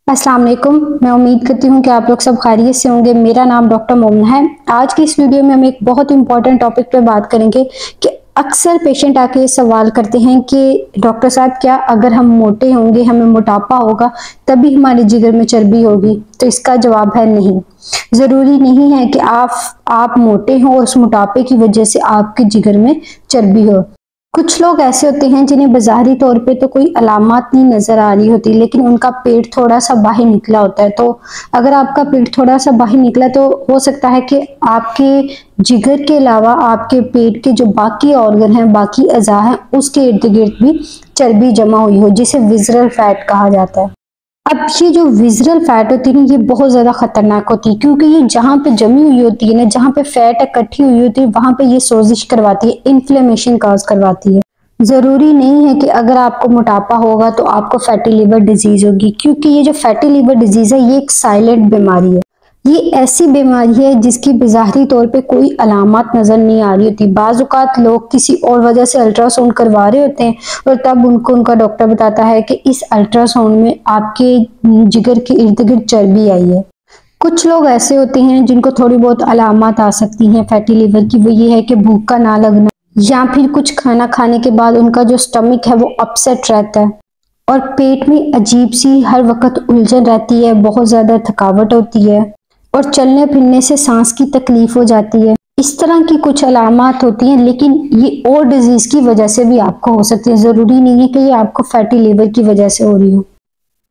अस्सलाम वालेकुम। मैं उम्मीद करती हूँ कि आप लोग सब खैरियत से होंगे। मेरा नाम डॉक्टर मोमना है। आज की इस वीडियो में हम एक बहुत इंपॉर्टेंट टॉपिक पे बात करेंगे कि अक्सर पेशेंट आके ये सवाल करते हैं कि डॉक्टर साहब, क्या अगर हम मोटे होंगे, हमें मोटापा होगा, तभी हमारे जिगर में चर्बी होगी? तो इसका जवाब है नहीं। ज़रूरी नहीं है कि आप मोटे हो और उस मोटापे की वजह से आपके जिगर में चर्बी हो। कुछ लोग ऐसे होते हैं जिन्हें बाज़ारी तौर पे तो कोई अलामत नहीं नज़र आ रही होती, लेकिन उनका पेट थोड़ा सा बाहर निकला होता है। तो अगर आपका पेट थोड़ा सा बाहर निकला तो हो सकता है कि आपके जिगर के अलावा आपके पेट के जो बाकी ऑर्गन हैं, बाकी अज़ा हैं, उसके इर्द गिर्द भी चर्बी जमा हुई हो, जिसे विज़रल फैट कहा जाता है। अब ये जो विज़रल फैट होती है ना, ये बहुत ज़्यादा खतरनाक होती है, क्योंकि ये जहाँ पे जमी हुई होती है ना, जहाँ पे फैट इकट्ठी हुई होती है, वहां पे ये सोजिश करवाती है, इन्फ्लेमेशन काज करवाती है। जरूरी नहीं है कि अगर आपको मोटापा होगा तो आपको फैटी लिवर डिजीज होगी, क्योंकि ये जो फैटी लिवर डिजीज है, ये एक साइलेंट बीमारी है। ये ऐसी बीमारी है जिसकी बाज़ारी तौर पे कोई अलामत नजर नहीं आ रही होती। बाज़ औक़ात लोग किसी और वजह से अल्ट्रासाउंड करवा रहे होते हैं और तब उनका डॉक्टर बताता है कि इस अल्ट्रासाउंड में आपके जिगर के इर्द गिर्द चर्बी आई है। कुछ लोग ऐसे होते हैं जिनको थोड़ी बहुत अलामत आ सकती हैं फैटी लिवर की। वो ये है कि भूख का ना लगना, या फिर कुछ खाना खाने के बाद उनका जो स्टमक है वो अपसेट रहता है और पेट में अजीब सी हर वक्त उलझन रहती है, बहुत ज़्यादा थकावट होती है और चलने फिरने से सांस की तकलीफ हो जाती है। इस तरह की कुछ अलामत होती हैं, लेकिन ये और डिजीज की वजह से भी आपको हो सकती है। ज़रूरी नहीं है कि ये आपको फैटी लिवर की वजह से हो रही हो,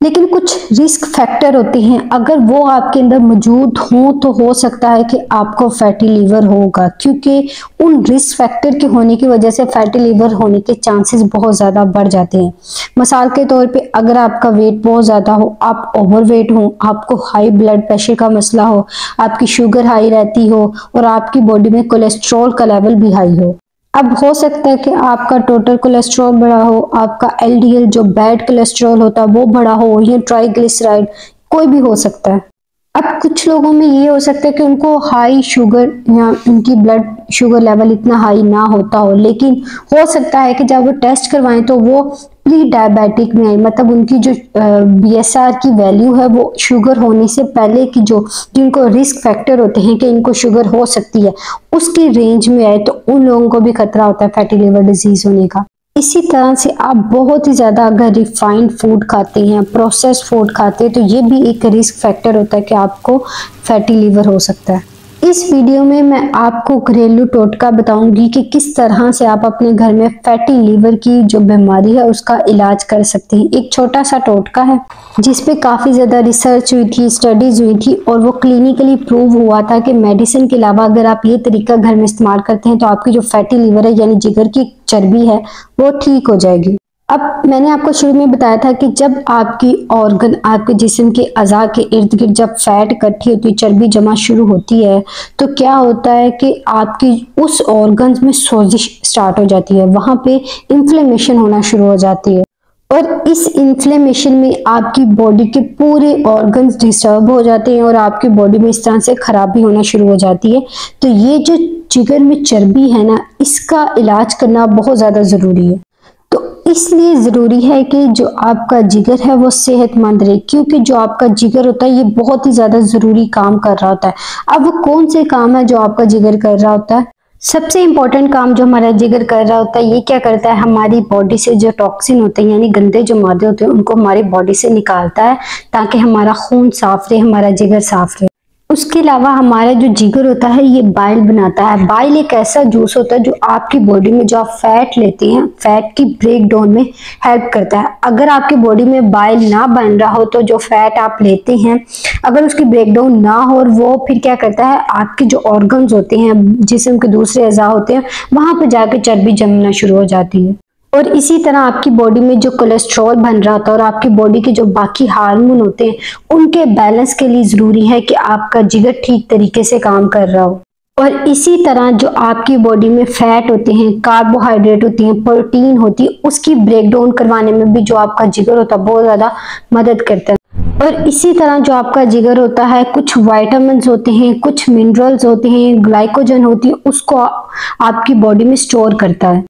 लेकिन कुछ रिस्क फैक्टर होते हैं, अगर वो आपके अंदर मौजूद हों तो हो सकता है कि आपको फैटी लीवर होगा, क्योंकि उन रिस्क फैक्टर के होने की वजह से फैटी लीवर होने के चांसेस बहुत ज़्यादा बढ़ जाते हैं। मिसाल के तौर पे, अगर आपका वेट बहुत ज़्यादा हो, आप ओवरवेट हो, आपको हाई ब्लड प्रेशर का मसला हो, आपकी शुगर हाई रहती हो और आपकी बॉडी में कोलेस्ट्रॉल का लेवल भी हाई हो। अब हो सकता है कि आपका टोटल कोलेस्ट्रॉल बढ़ा हो, आपका एलडीएल जो बैड कोलेस्ट्रॉल होता है वो बढ़ा हो, या ट्राइग्लिसराइड, कोई भी हो सकता है। अब कुछ लोगों में ये हो सकता है कि उनको हाई शुगर या उनकी ब्लड शुगर लेवल इतना हाई ना होता हो, लेकिन हो सकता है कि जब वो टेस्ट करवाएं तो वो प्री डायबिटिक में आए, मतलब उनकी जो बीएसआर की वैल्यू है वो शुगर होने से पहले की जो जिनको रिस्क फैक्टर होते हैं कि इनको शुगर हो सकती है, उसकी रेंज में आए, तो उन लोगों को भी खतरा होता है फैटी लिवर डिजीज होने का। इसी तरह से आप बहुत ही ज़्यादा अगर रिफाइंड फूड खाते हैं, प्रोसेस्ड फूड खाते हैं, तो ये भी एक रिस्क फैक्टर होता है कि आपको फैटी लिवर हो सकता है। इस वीडियो में मैं आपको घरेलू टोटका बताऊंगी कि किस तरह से आप अपने घर में फैटी लिवर की जो बीमारी है उसका इलाज कर सकते हैं। एक छोटा सा टोटका है जिस पे काफ़ी ज़्यादा रिसर्च हुई थी, स्टडीज़ हुई थी, और वो क्लिनिकली प्रूव हुआ था कि मेडिसिन के अलावा अगर आप ये तरीका घर में इस्तेमाल करते हैं तो आपकी जो फैटी लिवर है, यानी जिगर की चर्बी है, वो ठीक हो जाएगी। अब मैंने आपको शुरू में बताया था कि जब आपकी ऑर्गन, आपके जिस्म के अज़ा के इर्द गिर्द जब फैट इकट्ठी होती है, चर्बी जमा शुरू होती है, तो क्या होता है कि आपकी उस ऑर्गन्स में सोजिश स्टार्ट हो जाती है, वहां पे इन्फ्लेमेशन होना शुरू हो जाती है, और इस इन्फ्लेमेशन में आपकी बॉडी के पूरे ऑर्गन्स डिस्टर्ब हो जाते हैं और आपकी बॉडी में इस तरह से खराबी होना शुरू हो जाती है। तो ये जो जिगर में चर्बी है ना, इसका इलाज करना बहुत ज़्यादा ज़रूरी है। तो इसलिए ज़रूरी है कि जो आपका जिगर है वो सेहतमंद रहे, क्योंकि जो आपका जिगर होता है ये बहुत ही ज़्यादा ज़रूरी काम कर रहा होता है। अब वो कौन से काम है जो आपका जिगर कर रहा होता है? सबसे इम्पोर्टेंट काम जो हमारा जिगर कर रहा होता है, ये क्या करता है, हमारी बॉडी से जो टॉक्सिन होते हैं, यानी गंदे जो मादे होते हैं, उनको हमारी बॉडी से निकालता है ताकि हमारा खून साफ रहे, हमारा जिगर साफ रहे। उसके अलावा हमारा जो जिगर होता है ये बाइल बनाता है। बाइल एक ऐसा जूस होता है जो आपकी बॉडी में जो आप फैट लेते हैं, फैट की ब्रेक डाउन में हेल्प करता है। अगर आपकी बॉडी में बाइल ना बन रहा हो तो जो फैट आप लेते हैं, अगर उसकी ब्रेक डाउन ना हो, और वो फिर क्या करता है, आपके जो ऑर्गन्स होते हैं, जिस्म के दूसरे अज़ा होते हैं, वहां पर जाकर चर्बी जमना शुरू हो जाती है। और इसी तरह आपकी बॉडी में जो कोलेस्ट्रॉल बन रहा था और आपकी बॉडी के जो बाकी हार्मोन होते हैं, उनके बैलेंस के लिए ज़रूरी है कि आपका जिगर ठीक तरीके से काम कर रहा हो। और इसी तरह जो आपकी बॉडी में फैट होते हैं, कार्बोहाइड्रेट होती हैं, प्रोटीन होती है, उसकी ब्रेक डाउन करवाने में भी जो आपका जिगर होता है बहुत ज़्यादा मदद करता है। और इसी तरह जो आपका जिगर होता है, कुछ वाइटामिन होते हैं, कुछ मिनरल्स होते हैं, ग्लाइकोजन होती है, उसको आपकी बॉडी में स्टोर करता है।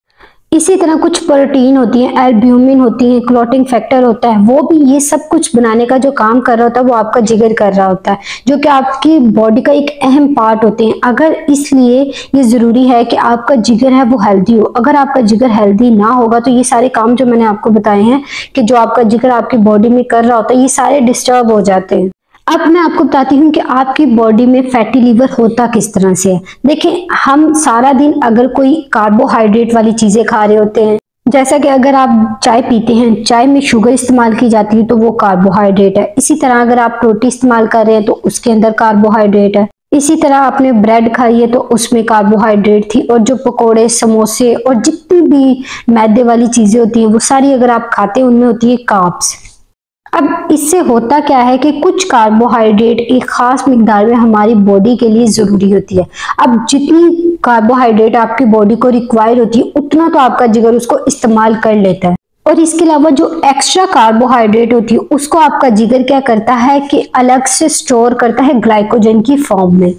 इसी तरह कुछ प्रोटीन होती है, एल्ब्यूमिन होती है, क्लॉटिंग फैक्टर होता है, वो भी ये सब कुछ बनाने का जो काम कर रहा होता है वो आपका जिगर कर रहा होता है, जो कि आपकी बॉडी का एक अहम पार्ट होते हैं। अगर इसलिए ये जरूरी है कि आपका जिगर है वो हेल्दी हो। अगर आपका जिगर हेल्दी ना होगा तो ये सारे काम जो मैंने आपको बताए हैं कि जो आपका जिगर आपकी बॉडी में कर रहा होता है, ये सारे डिस्टर्ब हो जाते हैं। अब मैं आपको बताती हूँ कि आपकी बॉडी में फैटी लीवर होता किस तरह से है। देखिए, हम सारा दिन अगर कोई कार्बोहाइड्रेट वाली चीजें खा रहे होते हैं, जैसा कि अगर आप चाय पीते हैं, चाय में शुगर इस्तेमाल की जाती है तो वो कार्बोहाइड्रेट है। इसी तरह अगर आप रोटी इस्तेमाल कर रहे हैं तो उसके अंदर कार्बोहाइड्रेट है। इसी तरह आपने ब्रेड खाई है तो उसमें कार्बोहाइड्रेट थी, और जो पकोड़े, समोसे और जितनी भी मैदे वाली चीजें होती हैं वो सारी अगर आप खाते हैं उनमें होती है कार्ब्स। अब इससे होता क्या है कि कुछ कार्बोहाइड्रेट एक खास मिकदार में हमारी बॉडी के लिए जरूरी होती है। अब जितनी कार्बोहाइड्रेट आपकी बॉडी को रिक्वायर होती है उतना तो आपका जिगर उसको इस्तेमाल कर लेता है, और इसके अलावा जो एक्स्ट्रा कार्बोहाइड्रेट होती है उसको आपका जिगर क्या करता है कि अलग से स्टोर करता है ग्लाइकोजन की फॉर्म में।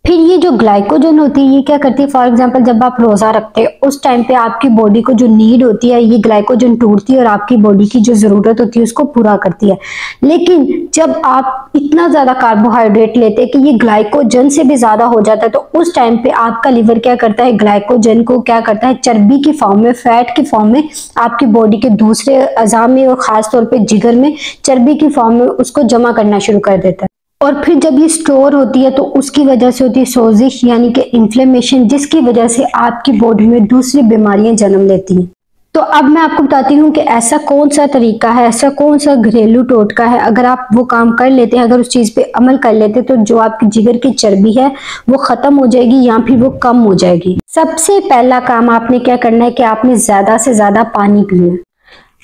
फिर ये जो ग्लाइकोजन होती है ये क्या करती है, फॉर एग्जांपल जब आप रोजा रखते हैं उस टाइम पे आपकी बॉडी को जो नीड होती है ये ग्लाइकोजन टूटती है और आपकी बॉडी की जो जरूरत होती है उसको पूरा करती है। लेकिन जब आप इतना ज्यादा कार्बोहाइड्रेट लेते हैं कि ये ग्लाइकोजन से भी ज्यादा हो जाता है तो उस टाइम पे आपका लिवर क्या करता है, ग्लाइकोजन को क्या करता है, चर्बी की फॉर्म में, फैट की फॉर्म में आपकी बॉडी के दूसरे अज़ा में और खासतौर पर जिगर में चर्बी की फॉर्म में उसको जमा करना शुरू कर देता है। और फिर जब ये स्टोर होती है तो उसकी वजह से होती है सोजिश, यानी कि इन्फ्लेमेशन, जिसकी वजह से आपकी बॉडी में दूसरी बीमारियां जन्म लेती हैं। तो अब मैं आपको बताती हूँ कि ऐसा कौन सा तरीका है, ऐसा कौन सा घरेलू टोटका है, अगर आप वो काम कर लेते हैं, अगर उस चीज पे अमल कर लेते हैं तो जो आपकी जिगर की चर्बी है वो खत्म हो जाएगी या फिर वो कम हो जाएगी। सबसे पहला काम आपने क्या करना है कि आपने ज्यादा से ज्यादा पानी पीना है।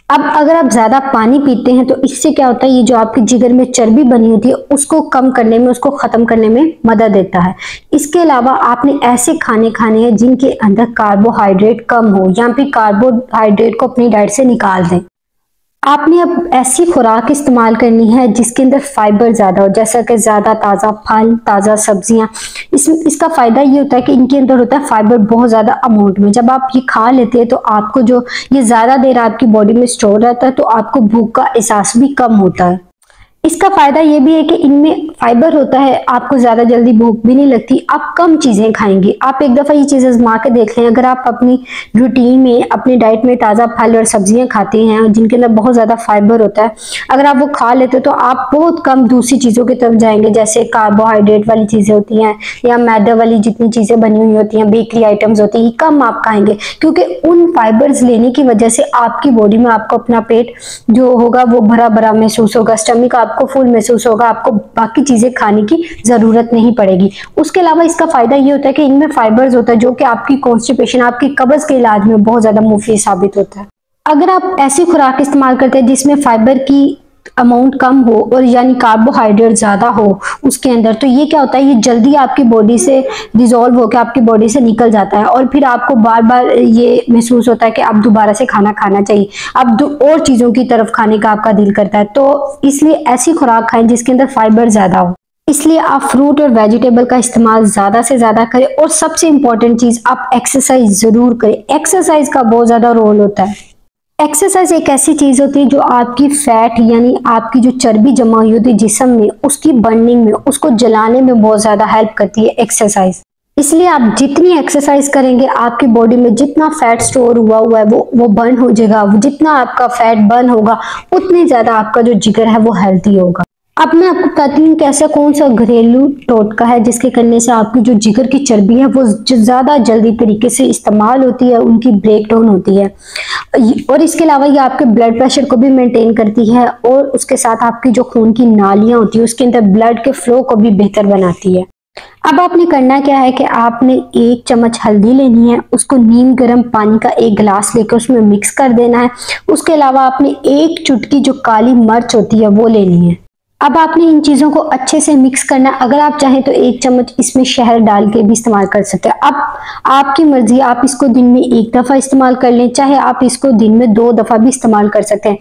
अब अगर आप ज्यादा पानी पीते हैं तो इससे क्या होता है, ये जो आपके जिगर में चर्बी बनी होती है उसको कम करने में, उसको खत्म करने में मदद देता है। इसके अलावा आपने ऐसे खाने खाने हैं जिनके अंदर कार्बोहाइड्रेट कम हो, या फिर कार्बोहाइड्रेट को अपनी डाइट से निकाल दें। आपने अब ऐसी खुराक इस्तेमाल करनी है जिसके अंदर फाइबर ज्यादा हो, जैसा कि ज्यादा ताजा फल, ताजा सब्जियां। इसका फायदा ये होता है कि इनके अंदर होता है फाइबर बहुत ज्यादा अमाउंट में। जब आप ये खा लेते हैं तो आपको जो ये ज्यादा देर आपकी बॉडी में स्टोर रहता है तो आपको भूख का एहसास भी कम होता है। इसका फायदा ये भी है कि इनमें फाइबर होता है, आपको ज्यादा जल्दी भूख भी नहीं लगती, आप कम चीजें खाएंगे। आप एक दफा ये चीजें आजमा के देख लें, अगर आप अपनी रूटीन में, अपनी डाइट में ताजा फल और सब्जियां खाते हैं जिनके अंदर बहुत ज्यादा फाइबर होता है, अगर आप वो खा लेते हो तो आप बहुत कम दूसरी चीजों की तरफ जाएंगे, जैसे कार्बोहाइड्रेट वाली चीजें होती हैं या मैदा वाली जितनी चीजें बनी हुई होती हैं, बेकरी आइटम्स होती हैं, कम आप खाएंगे, क्योंकि उन फाइबर्स लेने की वजह से आपकी बॉडी में आपको अपना पेट जो होगा वो भरा भरा महसूस होगा, स्टमक आपको फुल महसूस होगा, आपको बाकी चीजें खाने की जरूरत नहीं पड़ेगी। उसके अलावा इसका फायदा ये होता है कि इनमें फाइबर्स होता है जो कि आपकी कॉन्स्टिपेशन, आपकी कब्ज के इलाज में बहुत ज्यादा मुफीद साबित होता है। अगर आप ऐसी खुराक इस्तेमाल करते हैं जिसमें फाइबर की अमाउंट कम हो और यानी कार्बोहाइड्रेट ज्यादा हो उसके अंदर, तो ये क्या होता है, ये जल्दी आपकी बॉडी से डिसॉल्व होकर आपकी बॉडी से निकल जाता है और फिर आपको बार बार ये महसूस होता है कि आप दोबारा से खाना खाना चाहिए, अब और चीजों की तरफ खाने का आपका दिल करता है। तो इसलिए ऐसी खुराक खाएं जिसके अंदर फाइबर ज्यादा हो। इसलिए आप फ्रूट और वेजिटेबल का इस्तेमाल ज्यादा से ज्यादा करें, और सबसे इंपॉर्टेंट चीज, आप एक्सरसाइज जरूर करें। एक्सरसाइज का बहुत ज्यादा रोल होता है। एक्सरसाइज एक ऐसी चीज होती है जो आपकी फैट, यानी आपकी जो चर्बी जमा हुई होती है जिस्म में, उसकी बर्निंग में, उसको जलाने में बहुत ज्यादा हेल्प करती है एक्सरसाइज। इसलिए आप जितनी एक्सरसाइज करेंगे आपकी बॉडी में जितना फैट स्टोर हुआ है वो बर्न हो जाएगा। जितना आपका फैट बर्न होगा उतनी ज्यादा आपका जो जिगर है वो हेल्थी होगा। अब मैं आपको बताती हूँ कि ऐसा कौन सा घरेलू टोटका है जिसके करने से आपकी जो जिगर की चर्बी है वो ज्यादा जल्दी तरीके से इस्तेमाल होती है, उनकी ब्रेक डाउन होती है। और इसके अलावा ये आपके ब्लड प्रेशर को भी मेंटेन करती है, और उसके साथ आपकी जो खून की नालियां होती है उसके अंदर ब्लड के फ्लो को भी बेहतर बनाती है। अब आपने करना क्या है कि आपने 1 चम्मच हल्दी लेनी है, उसको नीम गर्म पानी का 1 गिलास लेकर उसमें मिक्स कर देना है। उसके अलावा आपने 1 चुटकी जो काली मिर्च होती है वो लेनी है। अब आपने इन चीजों को अच्छे से मिक्स करना है। अगर आप चाहें तो 1 चम्मच इसमें शहद डाल के भी इस्तेमाल कर सकते हैं। अब आपकी मर्जी, आप इसको दिन में 1 दफा इस्तेमाल कर लें, चाहे आप इसको दिन में 2 दफा भी इस्तेमाल कर सकते हैं।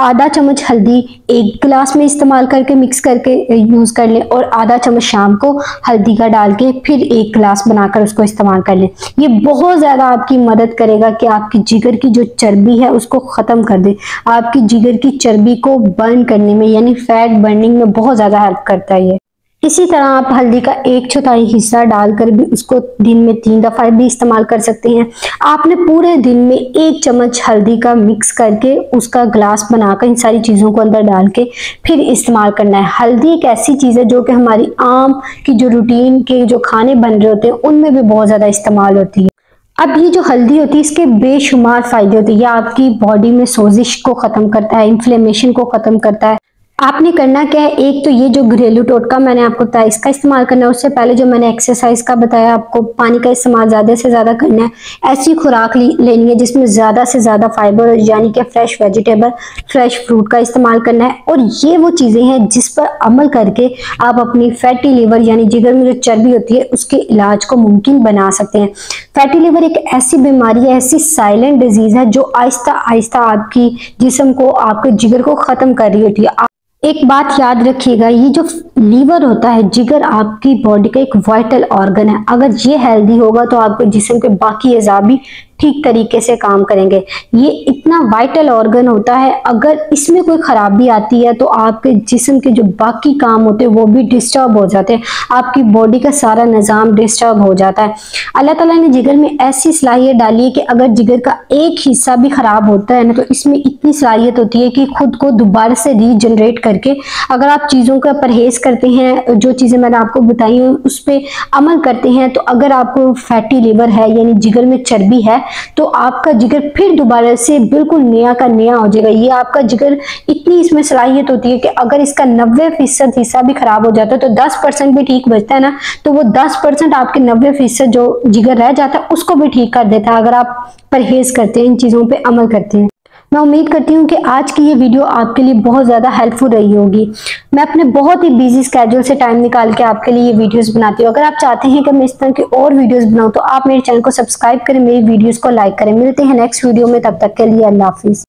आधा चम्मच हल्दी एक गिलास में इस्तेमाल करके मिक्स करके यूज कर लें और आधा चम्मच शाम को हल्दी का डाल के फिर एक गिलास बनाकर उसको इस्तेमाल कर लें। ये बहुत ज्यादा आपकी मदद करेगा कि आपकी जिगर की जो चर्बी है उसको खत्म कर दे, आपकी जिगर की चर्बी को बर्न करने में यानी फैट बर्निंग में बहुत ज्यादा हेल्प करता है ये। इसी तरह आप हल्दी का 1/4 हिस्सा डालकर भी उसको दिन में 3 दफा भी इस्तेमाल कर सकते हैं। आपने पूरे दिन में 1 चम्मच हल्दी का मिक्स करके उसका ग्लास बनाकर इन सारी चीज़ों को अंदर डाल के फिर इस्तेमाल करना है। हल्दी एक ऐसी चीज़ है जो कि हमारी आम की जो रूटीन के जो खाने बन रहे होते हैं उनमें भी बहुत ज़्यादा इस्तेमाल होती है। अब ये जो हल्दी होती है इसके बेशुमार फायदे होते हैं। ये आपकी बॉडी में सोजिश को ख़त्म करता है, इन्फ्लेमेशन को ख़त्म करता है। आपने करना क्या है, एक तो ये जो घरेलू टोटका मैंने आपको बताया इसका इस्तेमाल करना है। उससे पहले जो मैंने एक्सरसाइज का बताया आपको, पानी का इस्तेमाल ज़्यादा से ज़्यादा करना है। ऐसी खुराक लेनी है जिसमें ज़्यादा से ज़्यादा फाइबर यानी कि फ्रेश वेजिटेबल, फ्रेश फ्रूट का इस्तेमाल करना है। और ये वो चीज़ें हैं जिस पर अमल करके आप अपनी फैटी लिवर यानी जिगर में जो चर्बी होती है उसके इलाज को मुमकिन बना सकते हैं। फैटी लिवर एक ऐसी बीमारी है, ऐसी साइलेंट डिजीज़ है जो आहिस्ता आहिस्ता आपकी जिस्म को, आपके जिगर को ख़त्म कर रही होती है। एक बात याद रखिएगा, ये जो लीवर होता है, जिगर आपकी बॉडी का एक वाइटल ऑर्गन है। अगर ये हेल्दी होगा तो आपके जिस्म के बाकी अज़ा भी ठीक तरीके से काम करेंगे। ये इतना वाइटल ऑर्गन होता है, अगर इसमें कोई खराबी आती है तो आपके जिस्म के जो बाकी काम होते हैं वो भी डिस्टर्ब हो जाते हैं, आपकी बॉडी का सारा निज़ाम डिस्टर्ब हो जाता है। अल्लाह ताला ने जिगर में ऐसी सलाहियत डाली है कि अगर जिगर का एक हिस्सा भी खराब होता है ना तो इसमें इतनी सलाहियत होती है कि खुद को दोबारा से रीजनरेट करके, अगर आप चीज़ों का परहेज करते हैं, जो चीज़ें मैंने आपको बताई हैं उस पर अमल करते हैं, तो अगर आपको फैटी लिवर है यानी जिगर में चर्बी है तो आपका जिगर फिर दोबारा से बिल्कुल नया का नया हो जाएगा। ये आपका जिगर इतनी इसमें सलाहियत होती है कि अगर इसका 90% हिस्सा भी खराब हो जाता है तो 10% भी ठीक बचता है ना, तो वो 10% आपके 90% जो जिगर रह जाता है उसको भी ठीक कर देता है अगर आप परहेज करते हैं, इन चीज़ों पे अमल करते हैं। मैं उम्मीद करती हूँ कि आज की ये वीडियो आपके लिए बहुत ज़्यादा हेल्पफुल रही होगी। मैं अपने बहुत ही बिजी स्केड्यूल से टाइम निकाल के आपके लिए ये वीडियोस बनाती हूँ। अगर आप चाहते हैं कि मैं इस तरह की और वीडियोस बनाऊँ तो आप मेरे चैनल को सब्सक्राइब करें, मेरी वीडियोस को लाइक करें। मिलते हैं नेक्स्ट वीडियो में, तब तक के लिए अल्लाह हाफिज़।